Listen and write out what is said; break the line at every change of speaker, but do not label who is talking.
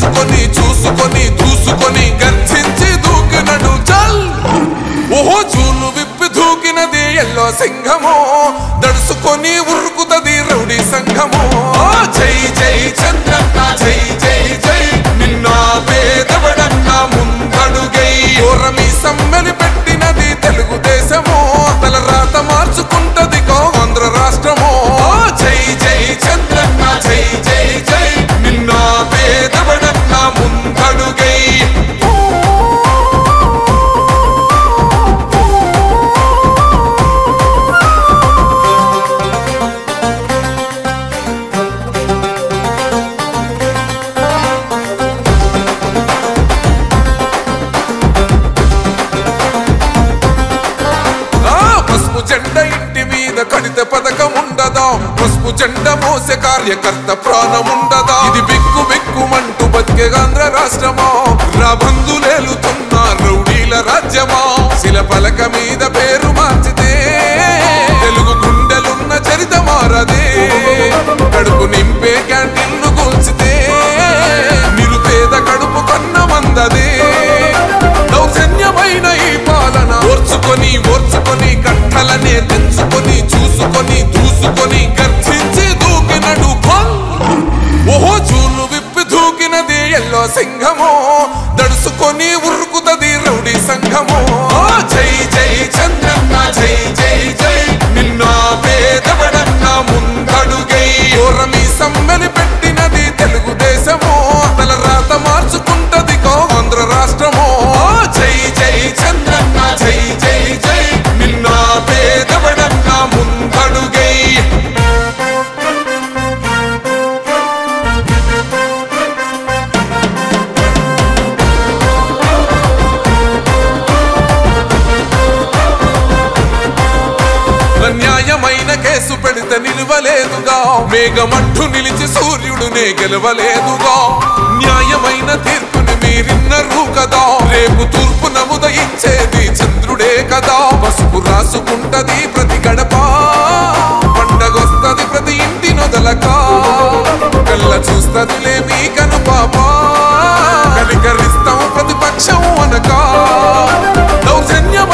తెంచుకొని చూసుకొని దూసుకొని గర్జించి దూకినడు చల్ ఓహో చూలు విప్పి దూకినది ఎల్లో సింహము దడుసుకొని ఉరుకుతది రౌడీ సంఘము జై జై చంద్రన్న జై జై జై నిన్న పేదవడన్న ముందడుగై ఓరమి సమ్మెలి పెట్టినది తెలుగుదేశము తల రాత మార్చుకుంటది ఆంధ్ర రాష్ట్రము జై జై చంద్రన్న జై జై జై నిన్న పేదవడన్న ముందడుగై జెండా ఇంటి మీద కడిత పథకం ఉండదా పసుపు జెండా మోసే కార్యకర్త ప్రాణం ఉండదా ఇది బిక్కు బిక్కుమంటూ బతికే ఆంధ్ర రాష్ట్రమా రాబందులేలుతున్న రౌడీల రాజ్యమా శిల పలక మీద పేరు మార్చితే తెలుగు గుండెలున్న చరిత మారదే కడుపు నింపే క్యాంటీన్లు కూల్చితే నిరుపేద కడుపు కన్న మందదే దౌర్జన్యమైన ఈ పాలన ఓర్చుకొని ఓర్చుకొని కట్టలనే తెంచుకొని చూసుకొని దూసుకొని గర్జించి దూకినడు ఓహో చూలు విప్పి దూకినది ఎల్లో సింహము దడుసుకొని ఉరుకుతది రౌడీ సంఘము జై జై చంద్రన్న జై జై జై నిన్న పేదవడన్న ముందడుగై ఓరమి సమ్మెలి పెట్టినది తెలుగుదేశము తల రాత మార్చుకుంటది ఆంధ్ర రాష్ట్రము జై జై చంద్రన్న జై జై జై నిన్న పేదవడన్న ముందడుగై న్యాయమైన కేసు పెడితే నిలవలేదుగా మేఘమంటూ నిలిచి సూర్యుడునే గెలవలేదుగా న్యాయమైన తీర్పుని మీరిన్నరు కదా రేపు తూర్పు నముదయించేది చంద్రుడే కదా పసుపు రాసుకుంటది ప్రతి గడప పండగొస్తది ప్రతి ఇంటి నొదలక కళ్ళ చూస్తదిలే మీ కను పాప కనికరిస్తాం ప్రతిపక్షం అనక దౌర్జన్యం